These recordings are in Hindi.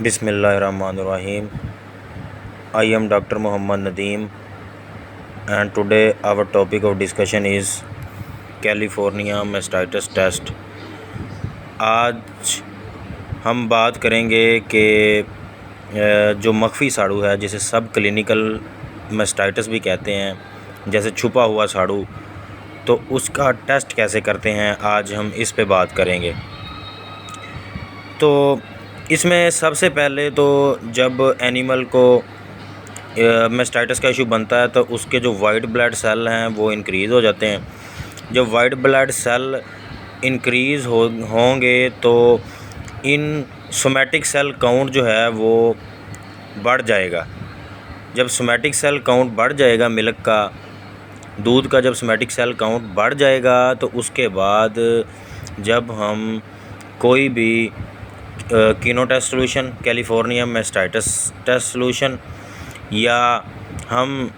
Bismillahirrahmanirrahim. I am Dr. Muhammad Nadeem, and today our topic of discussion is California mastitis test. आज हम बात करेंगे कि जो मख्फी साड़ू है, जिसे सब क्लिनिकल मास्टाइटिस भी कहते हैं, जैसे छुपा हुआ साड़ू, तो उसका टेस्ट कैसे करते हैं, आज हम इस पे बात करेंगे। तो इसमें सबसे पहले तो जब एनिमल को मास्टाइटिस का इशू बनता है तो उसके जो वाइट ब्लड सेल हैं वो इंक्रीज़ हो जाते हैं। जब वाइट ब्लड सेल इंक्रीज़ होंगे तो इन सोमैटिक सेल काउंट जो है वो बढ़ जाएगा। जब सोमैटिक सेल काउंट बढ़ जाएगा, मिल्क का, दूध का जब सोमैटिक सेल काउंट बढ़ जाएगा तो उसके बाद जब हम कोई भी Kenotest solution, California mastitis test solution या हम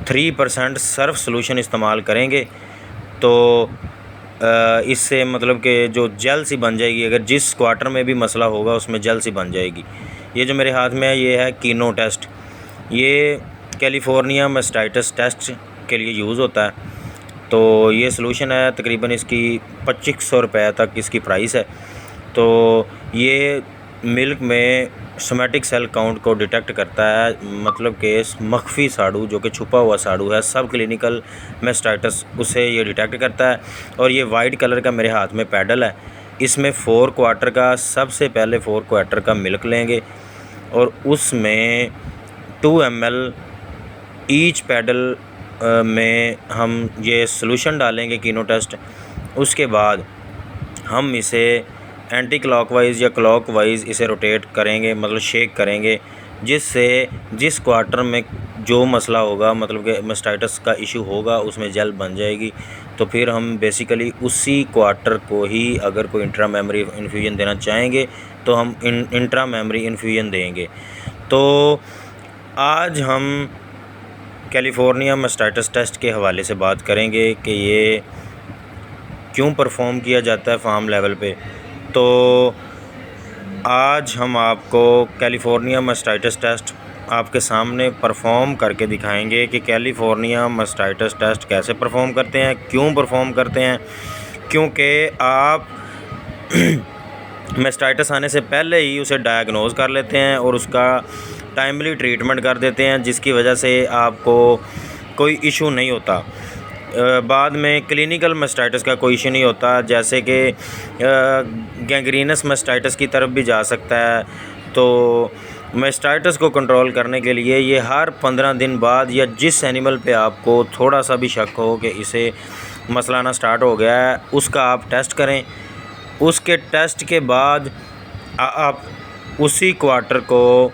3% सर्फ सोल्यूशन इस्तेमाल करेंगे तो इससे मतलब कि जो जेल सी बन जाएगी, अगर जिस क्वार्टर में भी मसला होगा उसमें जेल सी बन जाएगी। ये जो मेरे हाथ में है ये है कीनो टेस्ट। ये कैलिफोर्निया मास्टाइटिस टेस्ट के लिए यूज़ होता है। तो ये सोल्यूशन है, तकरीबन इसकी 2500 रुपये तक इसकी प्राइस है। तो ये मिल्क में सोमैटिक सेल काउंट को डिटेक्ट करता है, मतलब कि मख्फी साड़ू जो कि छुपा हुआ साड़ू है, सब क्लिनिकल मास्टाइटिस, उसे ये डिटेक्ट करता है। और ये वाइट कलर का मेरे हाथ में पैडल है, इसमें 4 क्वार्टर का, सबसे पहले 4 क्वार्टर का मिल्क लेंगे और उसमें 2 ml ईच पैडल में हम ये सोल्यूशन डालेंगे कीनो टेस्ट। उसके बाद हम इसे एंटी क्लॉकवाइज़ या क्लॉकवाइज़ इसे रोटेट करेंगे, मतलब शेक करेंगे, जिससे जिस क्वार्टर में जो मसला होगा, मतलब कि मास्टाइटिस का इशू होगा, उसमें जेल बन जाएगी। तो फिर हम बेसिकली उसी क्वार्टर को ही अगर कोई इंट्रा मेमोरी इन्फ्यूजन देना चाहेंगे तो हम इंट्रा मेमोरी इन्फ्यूजन देंगे। तो आज हम कैलिफोर्निया मास्टाइटिस टेस्ट के हवाले से बात करेंगे कि ये क्यों परफॉर्म किया जाता है फार्म लेवल पे। तो आज हम आपको कैलिफोर्निया मास्टाइटिस टेस्ट आपके सामने परफॉर्म करके दिखाएंगे कि कैलिफोर्निया मास्टाइटिस टेस्ट कैसे परफॉर्म करते हैं, क्यों परफॉर्म करते हैं। क्योंकि आप मास्टाइटिस आने से पहले ही उसे डायग्नोज कर लेते हैं और उसका टाइमली ट्रीटमेंट कर देते हैं, जिसकी वजह से आपको कोई इशू नहीं होता। बाद में क्लिनिकल मास्टाइटिस का कोई इशू नहीं होता, जैसे कि गैंग्रीनस मास्टाइटिस की तरफ भी जा सकता है। तो मास्टाइटिस को कंट्रोल करने के लिए ये हर 15 दिन बाद, या जिस एनिमल पे आपको थोड़ा सा भी शक हो कि इसे मसला आना स्टार्ट हो गया है, उसका आप टेस्ट करें। उसके टेस्ट के बाद आप उसी क्वार्टर को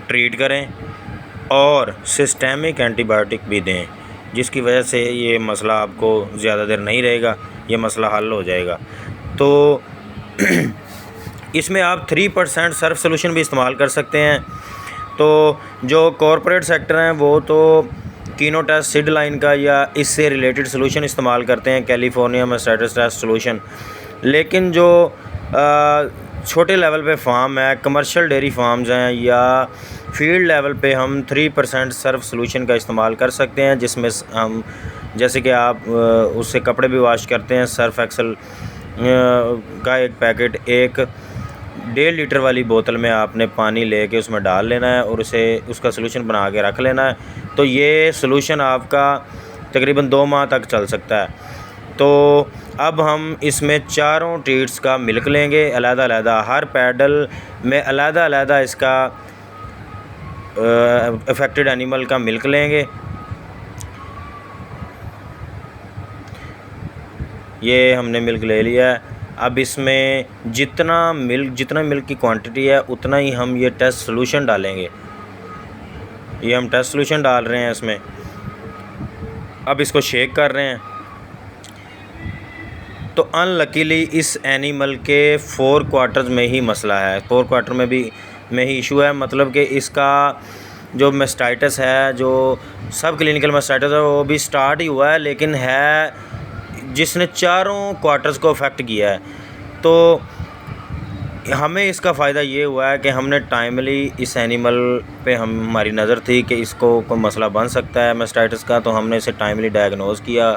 ट्रीट करें और सिस्टेमिक एंटीबायोटिक भी दें, जिसकी वजह से ये मसला आपको ज़्यादा देर नहीं रहेगा, ये मसला हल हो जाएगा। तो इसमें आप 3% सर्फ सोल्यूशन भी इस्तेमाल कर सकते हैं। तो जो कॉरपोरेट सेक्टर हैं वो तो कीनो टेस्ट, सिड लाइन का या इससे रिलेटेड सोल्यूशन इस्तेमाल करते हैं, कैलिफोर्निया मास्टाइटिस टेस्ट सोल्यूशन। लेकिन जो छोटे लेवल पे फार्म है, कमर्शियल डेयरी फार्म्स हैं या फील्ड लेवल पे, हम 3% सर्फ सोल्यूशन का इस्तेमाल कर सकते हैं, जिसमें हम जैसे कि आप उससे कपड़े भी वॉश करते हैं। सर्फ एक्सेल का एक पैकेट 1.5 लीटर वाली बोतल में आपने पानी लेके उसमें डाल लेना है और उसे उसका सोल्यूशन बना के रख लेना है। तो ये सोल्यूशन आपका तकरीबन 2 माह तक चल सकता है। तो अब हम इसमें चारों ट्रीट्स का मिल्क लेंगे अलग अलग, हर पैडल में अलग अलग इसका अफेक्टेड एनिमल का मिल्क लेंगे। ये हमने मिल्क ले लिया है। अब इसमें जितना मिल्क की क्वांटिटी है उतना ही हम ये टेस्ट सोल्यूशन डालेंगे। ये हम टेस्ट सोल्यूशन डाल रहे हैं इसमें। अब इसको शेक कर रहे हैं। तो अनलकीली इस एनिमल के 4 क्वार्टर्स में ही मसला है, 4 क्वार्टर में ही इशू है। मतलब कि इसका जो मास्टाइटिस है, जो सब क्लिनिकल मास्टाइटिस है, वो भी स्टार्ट ही हुआ है, लेकिन है जिसने चारों क्वार्टर्स को अफेक्ट किया है। तो हमें इसका फ़ायदा ये हुआ है कि हमने टाइमली इस एनिमल पे हमारी नज़र थी कि इसको कोई मसला बन सकता है मास्टाइटिस का, तो हमने इसे टाइमली डायग्नोज़ किया।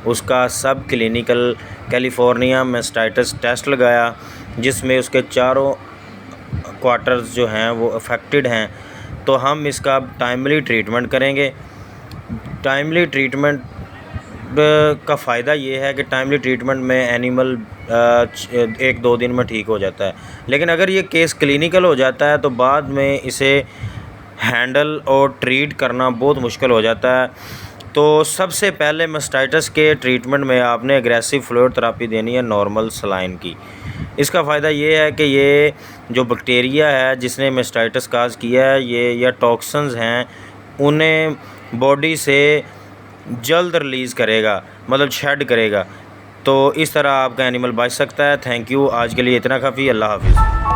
उसका सब क्लिनिकल कैलिफोर्निया मास्टाइटिस टेस्ट लगाया, जिसमें उसके चारों क्वार्टर्स जो हैं वो अफेक्टेड हैं। तो हम इसका टाइमली ट्रीटमेंट करेंगे। टाइमली ट्रीटमेंट का फ़ायदा ये है कि टाइमली ट्रीटमेंट में एनिमल 1-2 दिन में ठीक हो जाता है। लेकिन अगर ये केस क्लिनिकल हो जाता है तो बाद में इसे हैंडल और ट्रीट करना बहुत मुश्किल हो जाता है। तो सबसे पहले मास्टाइटिस के ट्रीटमेंट में आपने एग्रेसिव फ्लूइड थेरेपी देनी है नॉर्मल सलाइन की। इसका फ़ायदा ये है कि ये जो बैक्टीरिया है जिसने मास्टाइटिस काज किया है, ये या टॉक्सिन्स हैं, उन्हें बॉडी से जल्द रिलीज़ करेगा, मतलब शेड करेगा। तो इस तरह आपका एनिमल बच सकता है। Thank you. आज के लिए इतना काफ़ी। अल्लाह हाफ़िज़।